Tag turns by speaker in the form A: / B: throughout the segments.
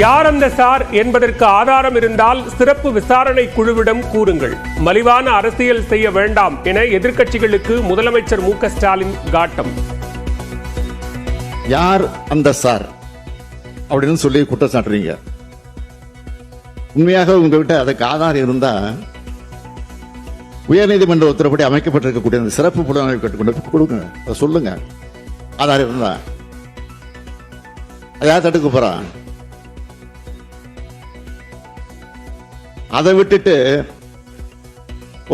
A: யார் அந்த சார் என்பதற்கு ஆதாரம் இருந்தால் சிறப்பு விசாரணை குழுவிடம் கூறுங்கள். மலிவான அரசியல் செய்ய வேண்டாம் என எதிர்க்கட்சிகளுக்கு முதலமைச்சர் மு க ஸ்டாலின் காட்டம்.
B: யார் அந்த சார் அப்படின்னு சொல்லி குற்றம் சாட்டுறீங்க. உண்மையாக உங்ககிட்ட அதுக்கு ஆதாரம் இருந்தா உயர்நீதிமன்ற உத்தரவுப்படி அமைக்கப்பட்டிருக்கக்கூடிய அந்த சிறப்பு புலனாய்வு கட்டுக்கொண்டு கொடுங்க, அதை சொல்லுங்க. ஆதாரம் இருந்தா அதை யார் தடுக்க போறான்? அதை விட்டுட்டு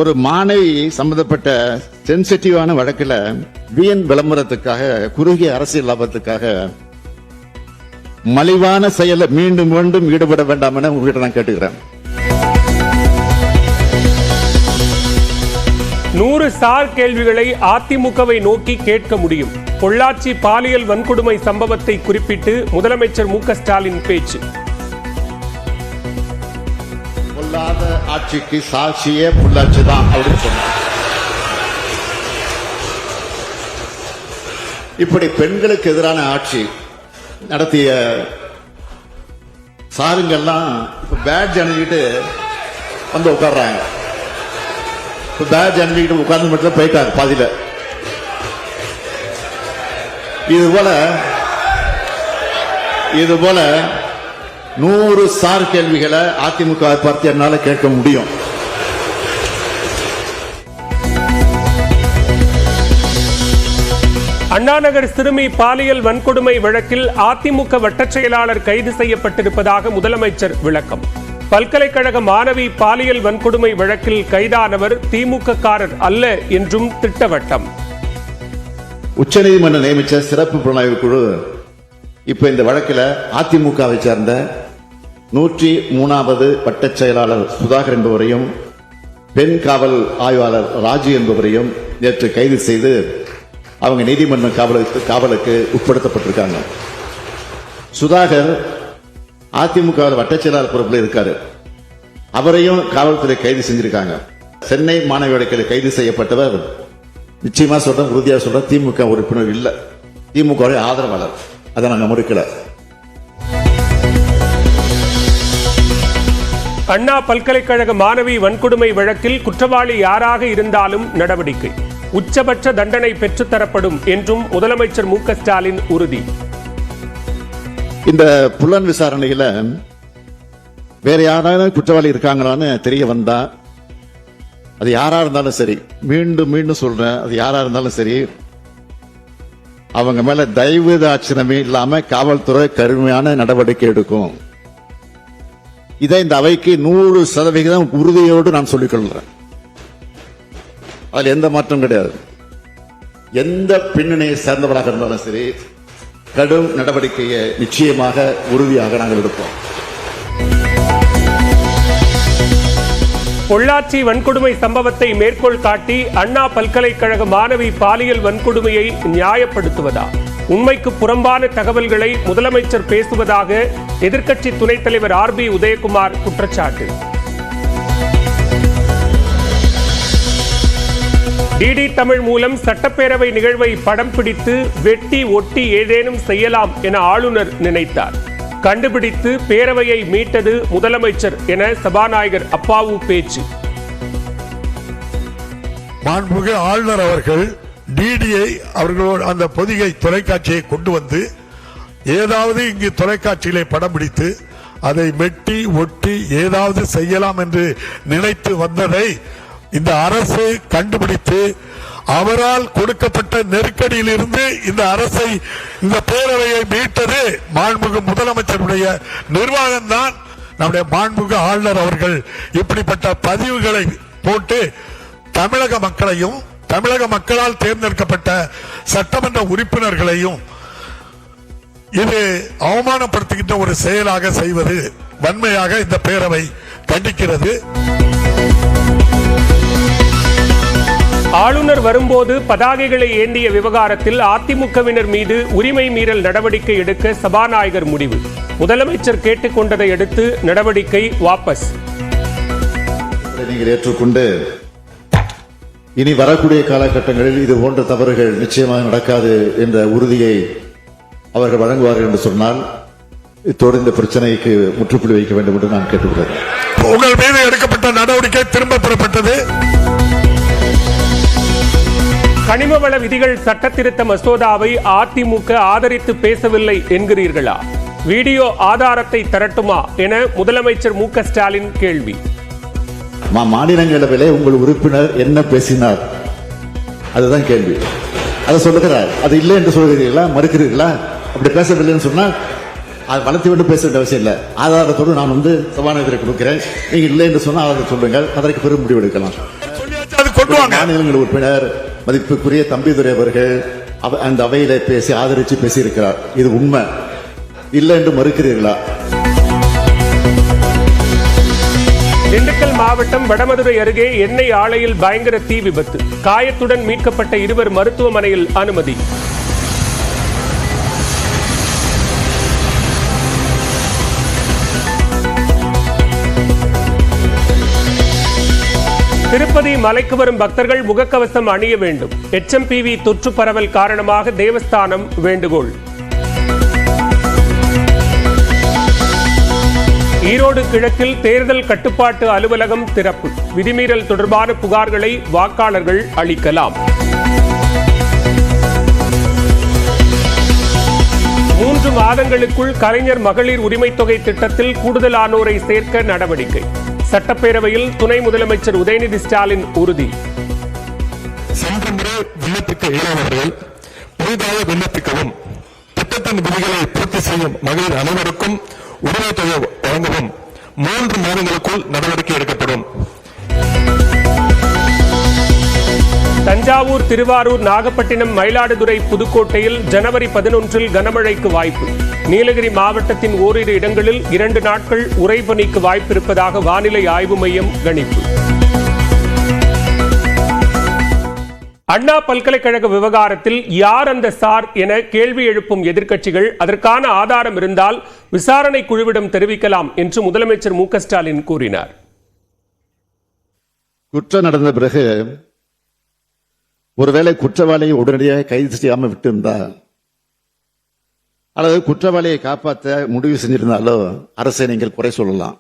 B: ஒரு மாணவி சம்பந்தப்பட்ட சென்சிட்டிவான வழக்கில் வீண் விளம்பரத்துக்காக, குறுகிய அரசியல் லாபத்துக்காக மலிவான செயல மீண்டும் மீண்டும் ஈடுபட வேண்டாம் என உங்ககிட்ட நான் கேட்டுக்கிறேன்.
A: 100 சார் கேள்விகளை அதிமுகவை நோக்கி கேட்க முடியும். பொள்ளாச்சி பாலியல் வன்கொடுமை சம்பவத்தை குறிப்பிட்டு முதலமைச்சர் மு க ஸ்டாலின் பேச்சு.
B: பொல்லாத ஆட்சிக்கு சாட்சியே பொள்ளாச்சி தான் அப்படின்னு சொன்னார். இப்படி பெண்களுக்கு எதிரான ஆட்சி நடத்திய சாருங்கெல்லாம் இப்ப பேட்ஜ் அணிஞ்சிட்டு வந்து உட்கார்றாங்க. பேட்ஜ் அணிஞ்சிக்கிட்டு உட்கார்ந்து மட்டும் போயிட்டாங்க பாதியில. இது போல 100 சார் கேள்விகளை அதிமுக பார்த்து என்னால கேட்க முடியும்.
A: அண்ணாநகர் சிறுமி பாலியல் வன்கொடுமை வழக்கில் அதிமுக வட்டச் செயலாளர் கைது செய்யப்பட்டிருப்பதாக முதலமைச்சர் விளக்கம். பல்கலைக்கழக மாணவி பாலியல் வன்கொடுமை வழக்கில் கைதானவர் திமுக காரர் அல்ல என்றும் திட்டவட்டம்.
B: உச்சநீதிமன்றம் நியமித்த சிறப்பு புலனாய்வு குழு இப்ப இந்த வழக்கில் அதிமுகவை சேர்ந்த 103வது வட்டச் செயலாளர் சுதாகர் என்பவரையும் பெண் காவல் ஆய்வாளர் ராஜு என்பவரையும் நேற்று கைது செய்து அவங்க நீதிமன்ற காவலுக்கு உட்படுத்தப்பட்டிருக்காங்க. சுதாகர் அதிமுக வட்டச் செயலாளர் பொறுப்பில் இருக்காரு. அவரையும் காவல்துறை கைது செஞ்சிருக்காங்க. சென்னை மாணவி வழக்கில் கைது செய்யப்பட்டவர் நிச்சயமா சொல்றேன், உறுதியா சொல்றேன், திமுக உறுப்பினர் இல்ல, திமுக ஆதரவாளர். அதை நாங்க மறுக்கல.
A: அண்ணா பல்கலைக்கழக மாணவி வன்கொடுமை வழக்கில் குற்றவாளி யாராக இருந்தாலும் நடவடிக்கை, உச்சபட்ச தண்டனை பெற்றுத்தரப்படும் என்றும் முதலமைச்சர் மு க ஸ்டாலின் உறுதி.
B: இந்த புலன் விசாரணையில வேற யாராவது குற்றவாளி இருக்காங்களான்னு தெரிய வந்தா, அது யாரா இருந்தாலும் சரி, மீண்டும் மீண்டும் சொல்றேன், அது யாரா இருந்தாலும் சரி, அவங்க மேல தயவு தாட்சணமே இல்லாம காவல்துறை கடுமையான நடவடிக்கை எடுக்கும். இதை இந்த அவைக்கு 100% உறுதியோடு நான் சொல்லிக் கொள்கிறேன். அதில் எந்த மாற்றம் கிடையாது. எந்த பின்னணியை சேர்ந்தவராக இருந்தாலும் சரி, கடும் நடவடிக்கையை நிச்சயமாக உறுதியாக நாங்கள் எடுப்போம்.
A: பொள்ளாச்சி வன்கொடுமை சம்பவத்தை மேற்கோள் காட்டி அண்ணா பல்கலைக்கழக மாணவி பாலியல் வன்கொடுமையை நியாயப்படுத்துவதா? உண்மைக்கு புறம்பான தகவல்களை முதலமைச்சர் பேசுவதாக எதிர்க்கட்சி துணைத் தலைவர் RB உதயகுமார் குற்றச்சாட்டு. டிடி தமிழ் மூலம் சட்டப்பேரவை நிகழ்வை படம் பிடித்து வெட்டி ஒட்டி ஏதேனும் செய்யலாம் என ஆளுநர் நினைத்தார். கண்டுபிடித்து பேரவையை மீட்டது முதலமைச்சர் என சபாநாயகர் அப்பாவு பேச்சு.
C: மாண்புமிகு ஆளுநர் அவர்கள் டிடியை அவர்களோடு அந்த பொதிகை தொலைக்காட்சியை கொண்டு வந்து ஏதாவது இங்கு தொலைக்காட்சியிலே படம் பிடித்து அதை வெட்டி ஒட்டி ஏதாவது செய்யலாம் என்று நினைத்து வந்ததை இந்த அரசு கண்டுபிடித்து அவரால் கொடுக்கப்பட்ட நெருக்கடியில் இருந்து இந்த அரசை, இந்த பேரவையை மீட்டது மாண்புமிகு முதலமைச்சருடைய நிர்வாகம் தான். நம்முடைய மாண்புமிகு ஆளுநர் அவர்கள் இப்படிப்பட்ட பதிவுகளை போட்டு தமிழக மக்களையும், தமிழக மக்களால் தேர்ந்தெடுக்கப்பட்ட சட்டமன்ற உறுப்பினர்களையும் இது அவமானப்படுத்துகின்ற ஒரு செயலாக செய்வது வன்மையாக இந்த பேரவை கண்டிக்கிறது.
A: ஆளுநர் வரும்போது பதாகைகளை ஏந்திய விவகாரத்தில் அதிமுகவினர் மீது உரிமை மீறல் நடவடிக்கை எடுக்க சபாநாயகர் முடிவு. முதலமைச்சர் கேட்டுக்கொண்டதை அடுத்து நடவடிக்கை வாபஸ்.
B: நீங்கள் ஏற்றுக்கொண்டு இனி வரக்கூடிய காலகட்டங்களில் இது போன்ற தவறுகள் நிச்சயமாக நடக்காது என்ற உறுதியை அவர்கள் வழங்குவார்கள் என்று சொன்னால் இத்தோடு இந்த பிரச்சனைக்கு முற்றுப்புள்ளி வைக்க வேண்டும் என்று நான் கேட்டுக்கொள்கிறேன்.
C: உங்கள் மீது எடுக்கப்பட்ட நடவடிக்கை திரும்ப பெறப்பட்டது.
A: கனிமவள விதிகள் சட்ட திருத்த மசோதாவை அதிமுக ஆதரித்து பேசவில்லை என்கிறீர்களா? வீடியோ ஆதாரத்தை தரட்டுமா என முதலமைச்சர் மு.க. ஸ்டாலின் கேள்வி.
B: மாநிலங்களவையிலே உங்கள் உறுப்பினர் என்ன பேசினார், அதுதான் கேள்வி. அதை சொல்லுகிறார். அது இல்லை என்று சொல்கிறீர்களா, மறுக்கிறீர்களா? அப்படி பேசவில்லைன்னு சொன்னா அது வளர்த்து விட்டு பேச வேண்டிய அவசியம் இல்லை. ஆதாரத்தோடு நான் சபாநாயகரை கொடுக்கிறேன். நீங்க இல்லை என்று சொன்னா அதை சொல்லுங்கள். அதற்கு பெரும் முடிவு எடுக்கலாம். மாநிலங்கள் உறுப்பினர் மதிப்புக்குரிய தம்பிதுரை அவர்கள் அந்த அவையில பேசி ஆதரித்து பேசியிருக்கிறார். இது உண்மை. இல்லை என்று மறுக்கிறீர்களா?
A: திண்டுக்கல் மாவட்டம் வடமதுரை அருகே எண்ணெய் ஆலையில் பயங்கர தீ விபத்து. காயத்துடன் மீட்கப்பட்ட இருவர் மருத்துவமனையில் அனுமதி. திருப்பதி மலைக்கு வரும் பக்தர்கள் முகக்கவசம் அணிய வேண்டும். HMPV தொற்று பரவல் காரணமாக தேவஸ்தானம் வேண்டுகோள். ஈரோடு கிழக்கில் தேர்தல் கட்டுப்பாட்டு அலுவலகம் திறப்பு. விதிமீறல் தொடர்பான புகார்களை வாக்காளர்கள் அளிக்கலாம். 3 மாதங்களுக்குள் கலைஞர் மகளிர் உரிமை தொகை திட்டத்தில் கூடுதலானோரை சேர்க்க நடவடிக்கை. சட்டப்பேரவையில் துணை முதலமைச்சர் உதயநிதி ஸ்டாலின் உறுதி.
C: சென்ற முறை விண்ணப்பிக்க இயலாதவர்கள் புதிதாக விண்ணப்பிக்கவும், திட்டத்தின் விதிகளை பூர்த்தி செய்யும் மகளிர் அனைவருக்கும் உரிமை தொகை வழங்கவும் 3 மாதங்களுக்குள் நடவடிக்கை எடுக்கப்படும்.
A: தஞ்சாவூர், திருவாரூர், நாகப்பட்டினம், மயிலாடுதுறை, புதுக்கோட்டையில் ஜனவரி 11 கனமழைக்கு வாய்ப்பு. நீலகிரி மாவட்டத்தின் ஓரிரு இடங்களில் 2 நாட்கள் உறைபனிக்கு வாய்ப்பிருப்பதாக வானிலை ஆய்வு மையம் கணிப்பு. அண்ணா பல்கலைக்கழக விவகாரத்தில் யார் அந்த சார் என கேள்வி எழுப்பும் எதிர்க்கட்சிகள் அதற்கான ஆதாரம் இருந்தால் விசாரணை குழுவிடம் தெரிவிக்கலாம் என்று முதலமைச்சர் மு.க. ஸ்டாலின் கூறினார்.
B: குற்றம் நடந்த பிறகு ஒருவேளை குற்றவாளியை உடனடியாக கைது செய்யாமல் விட்டிருந்தா அல்லது குற்றவாளியை காப்பாற்ற முடிவு செஞ்சிருந்தாலோ அரசை நீங்கள் குறை சொல்லலாம்.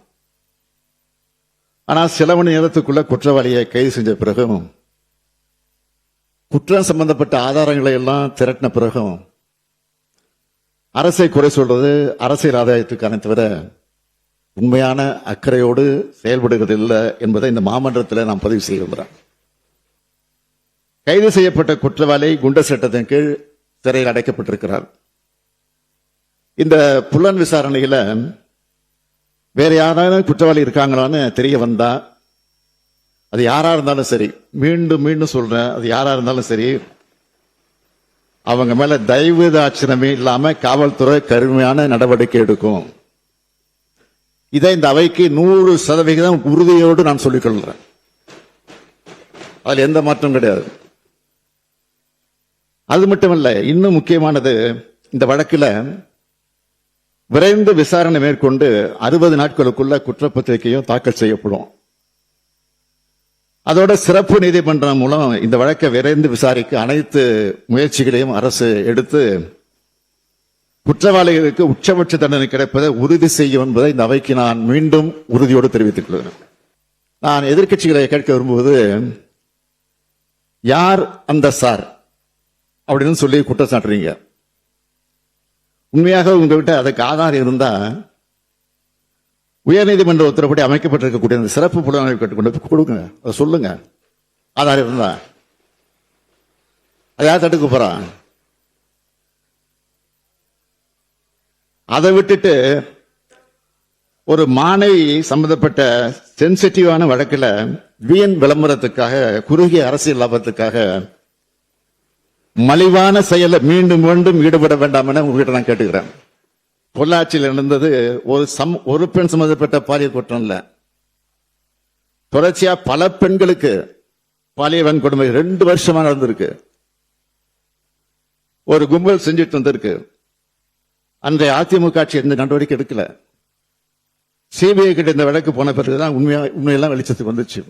B: ஆனால் சில மணி நேரத்துக்குள்ள குற்றவாளியை கைது செஞ்ச பிறகும், குற்றம் சம்பந்தப்பட்ட ஆதாரங்களை எல்லாம் திரட்டின பிறகும் அரசை குறை சொல்றது அரசியல் ஆதாயத்துக்கான தவிர உண்மையான அக்கறையோடு செயல்படுவதில்லை என்பதை இந்த மாமன்றத்தில் நாம் பதிவு செய்கிறோம். கைது செய்யப்பட்ட குற்றவாளி குண்டர் சட்டத்தின் கீழ் சிறையில் அடைக்கப்பட்டிருக்கிறார். இந்த புலன் விசாரணையில வேற யாராவது குற்றவாளி இருக்காங்களான்னு தெரிய வந்தா, அது யாரா இருந்தாலும் சரி, மீண்டும் மீண்டும் சொல்றேன், அது யாரா இருந்தாலும் சரி, அவங்க மேல தயவு தாட்சணமே இல்லாம காவல்துறை கடுமையான நடவடிக்கை எடுக்கும். இதை இந்த அவைக்கு 100% உறுதியோடு நான் சொல்லிக் கொள்கிறேன். அதுல எந்த மாற்றம் கிடையாது. அது மட்டுமல்ல, இன்னும் முக்கியமானது, இந்த வழக்கில் விரைந்து விசாரணை மேற்கொண்டு 60 நாட்களுக்குள்ள குற்றப்பத்திரிகையும் தாக்கல் செய்யப்படும். அதோட சிறப்பு நீதிமன்றம் மூலம் இந்த வழக்கை விரைந்து விசாரிக்க அனைத்து முயற்சிகளையும் அரசு எடுத்து குற்றவாளிகளுக்கு உச்சபட்ச தண்டனை கிடைப்பதை உறுதி செய்யும் என்பதை இந்த அவைக்கு நான் மீண்டும் உறுதியோடு தெரிவித்துக் கொள்கிறேன். நான் எதிர்க்கட்சிகளை கேட்க விரும்புவது, யார் அந்த சார் அப்படின்னு சொல்லி குற்றம் சாட்டுறீங்க. உண்மையாக உங்ககிட்ட அதுக்கு ஆதாரம் இருந்தா உயர்நீதிமன்ற உத்தரப்படி அமைக்கப்பட்டிருக்கக்கூடிய அந்த சிறப்பு புலனாய்வு கொண்டு கொடுங்க, அதை சொல்லுங்க. ஆதாரம் இருந்தா அதை யார் தடுக்க போறான்? அதை விட்டுட்டு ஒரு மாணவி சம்பந்தப்பட்ட சென்சிட்டிவான வழக்கில் வீண் விளம்பரத்துக்காக, குறுகிய அரசியல் லாபத்துக்காக மலிவான செயல மீண்டும் மீண்டும் ஈடுபட வேண்டாம் என உங்ககிட்ட நான் கேட்டுக்கிறேன். பொள்ளாச்சியில் நடந்தது ஒரு பெண் சம்பந்தப்பட்ட பாலியல் குற்றம் இல்ல, தொடர்ச்சியா பல பெண்களுக்கு பாலியல் வன்கொடுமை 2 வருஷமா நடந்திருக்கு. ஒரு கும்பல் செஞ்சுட்டு வந்திருக்கு. அன்றைய அதிமுக ஆட்சி எந்த நடவடிக்கை எடுக்கல. சிபிஐ கிட்ட இந்த வழக்கு போன பிறகுதான் உண்மையெல்லாம் வெளிச்சத்துக்கு வந்துச்சு.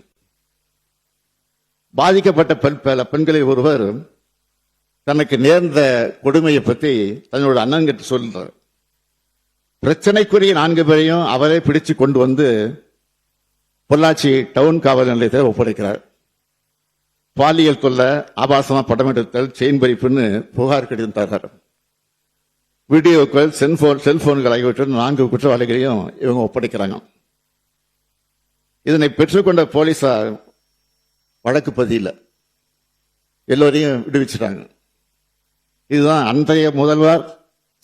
B: பாதிக்கப்பட்ட பெண்களில் ஒருவர் தனக்கு நேர்ந்த கொடுமையை பற்றி தன்னோட அண்ணன் கிட்ட சொல்றார். பிரச்சனைக்குரிய 4 பேரையும் அவரே பிடிச்சு கொண்டு வந்து பொள்ளாச்சி டவுன் காவல் நிலையத்தை ஒப்படைக்கிறார். பாலியல் தொல்லை, ஆபாசமா படம் எடுத்தல், செயின் பறிப்புன்னு புகார் கடிதம் தர்றார். வீடியோக்கள், செல்போன்கள் ஆகியவற்றுடன் 4 குற்றவாளிகளையும் இவங்க ஒப்படைக்கிறாங்க. இதனை பெற்றுக்கொண்ட போலீசார் வழக்கு பதியல, எல்லோரையும் விடுவிச்சிட்டாங்க. இதுதான் அன்றைய முதல்வர்